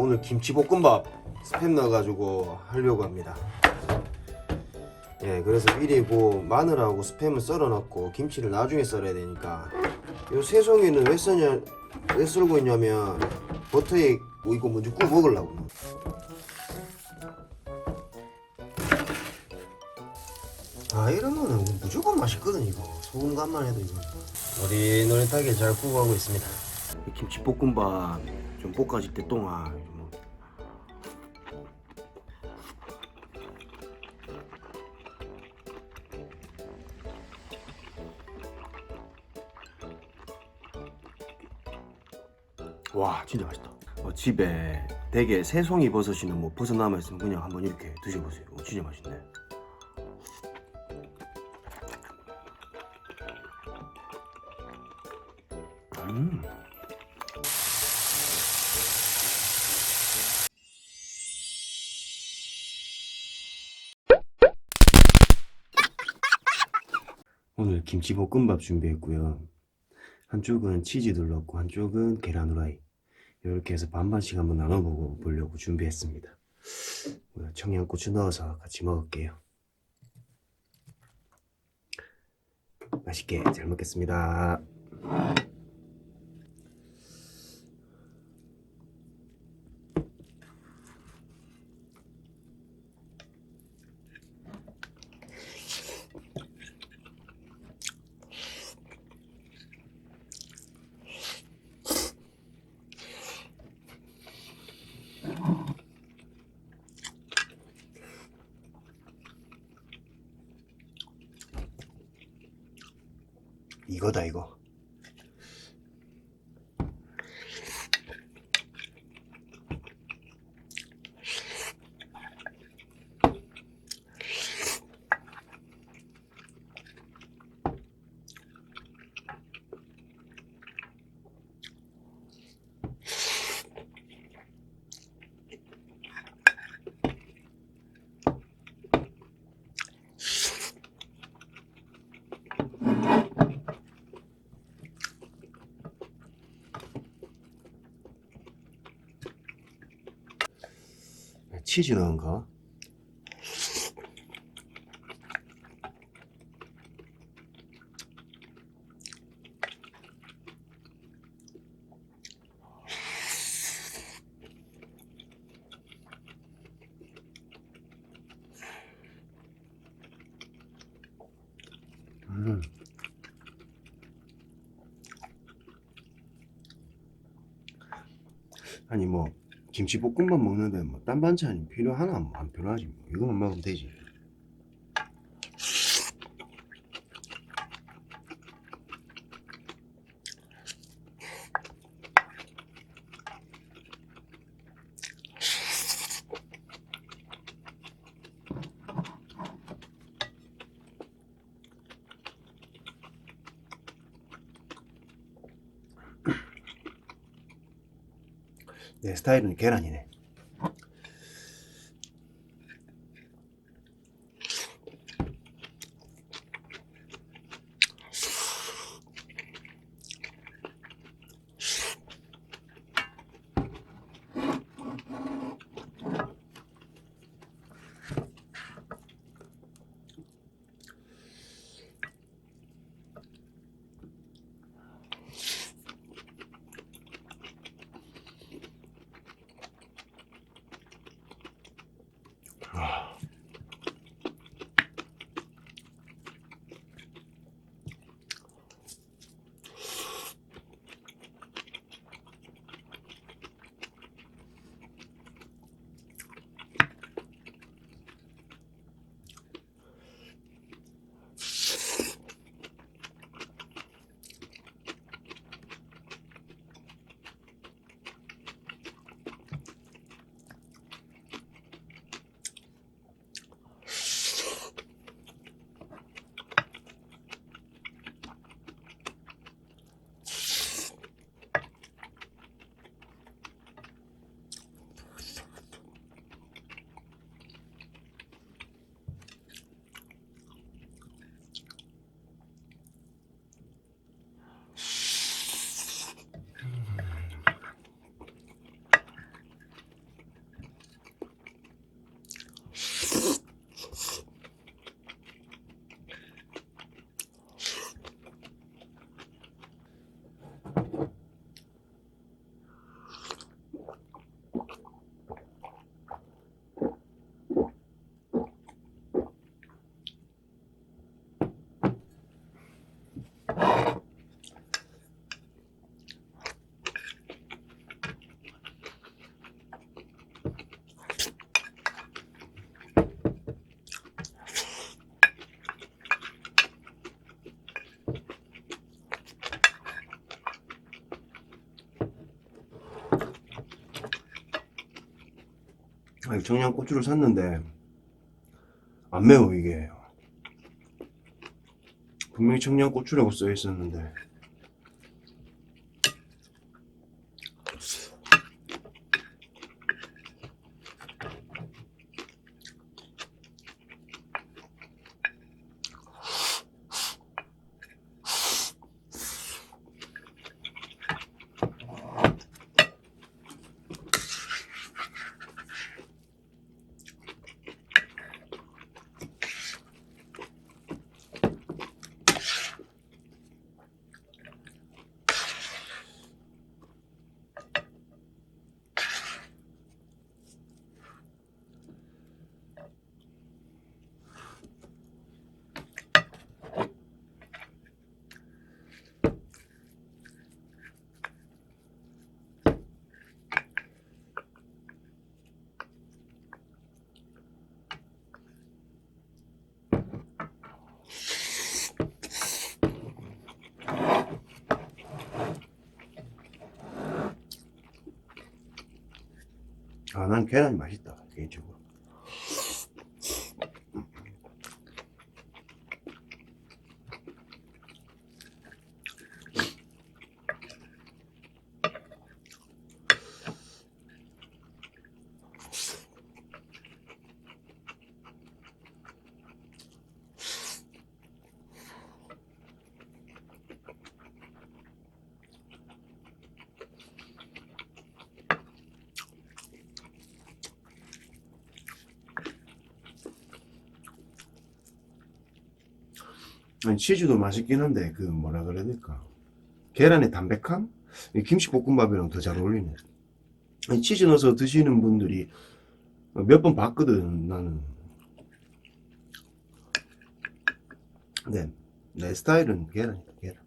오늘 김치볶음밥 스팸 넣어가지고 하려고 합니다. 예, 그래서 미리 그 마늘하고 스팸을 썰어놨고 김치를 나중에 썰어야 되니까. 요 새송이는 왜 썰고 있냐면 버터에 뭐 이거 먼저 구워 먹으려고. 아, 이러면은 무조건 맛있거든. 이거 소금 간만 해도 이거 노릇노릇하게 잘 구워가고 있습니다. 김치볶음밥 좀 볶아질 때 동안 뭐. 와, 진짜 맛있다. 집에 되게 새송이 버섯이는 뭐 버섯 남아있으면 그냥 한번 이렇게 드셔보세요. 진짜 맛있네. 음. 오늘 김치볶음밥 준비했고요. 한쪽은 치즈 둘렀고 한쪽은 계란 후라이. 이렇게 해서 반반씩 한번 나눠보고 보려고 준비했습니다. 청양고추 넣어서 같이 먹을게요. 맛있게 잘 먹겠습니다. 이거다 이거. 치즈 넣은 거. 아니 뭐 김치볶음밥 먹는데 뭐 딴 반찬이 필요하나? 뭐 안 필요하지. 뭐 이거만 먹으면 되지. 내 스타일은 계란이네. 청양고추를 샀는데 안 매워. 이게 분명히 청양고추라고 써 있었는데. 난 계란이 맛있다, 개인적으로. 아니, 치즈도 맛있긴 한데 그 뭐라 그래야 될까, 계란의 담백함? 이 김치볶음밥이랑 더 잘 어울리네. 아니, 치즈 넣어서 드시는 분들이 몇 번 봤거든, 나는. 근데 내 스타일은 계란이다, 계란.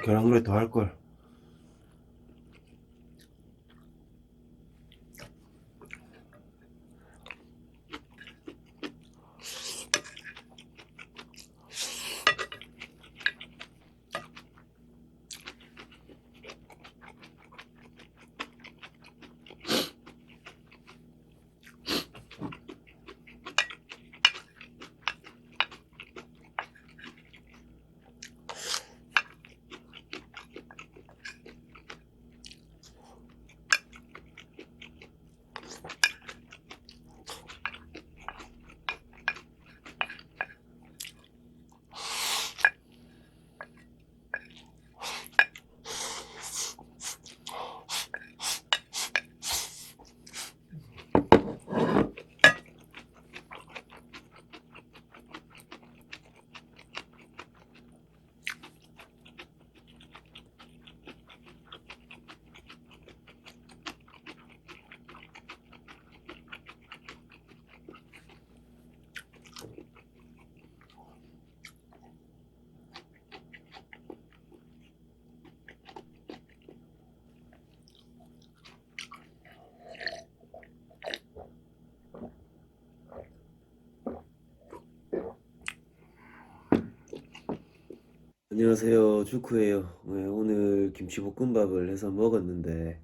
계란 후라이 더 할걸. 안녕하세요. 주크예요. 네, 오늘 김치볶음밥을 해서 먹었는데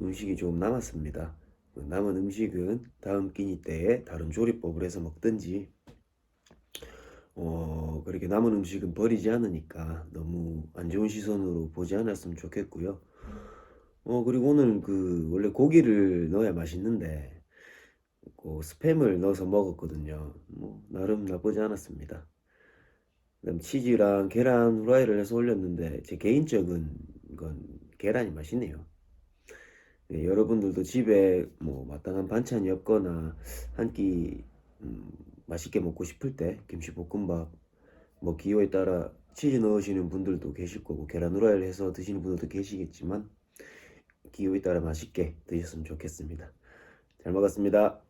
음식이 좀 남았습니다. 남은 음식은 다음 끼니 때에 다른 조리법을 해서 먹든지 그렇게 남은 음식은 버리지 않으니까 너무 안 좋은 시선으로 보지 않았으면 좋겠고요. 그리고 오늘 그 원래 고기를 넣어야 맛있는데 그 스팸을 넣어서 먹었거든요. 뭐 나름 나쁘지 않았습니다. 그다음 치즈랑 계란 후라이를 해서 올렸는데 제 개인적인 건 계란이 맛있네요. 네, 여러분들도 집에 뭐 마땅한 반찬이 없거나 한 끼 맛있게 먹고 싶을 때 김치볶음밥 뭐 기호에 따라 치즈 넣으시는 분들도 계실 거고 계란 후라이를 해서 드시는 분들도 계시겠지만 기호에 따라 맛있게 드셨으면 좋겠습니다. 잘 먹었습니다.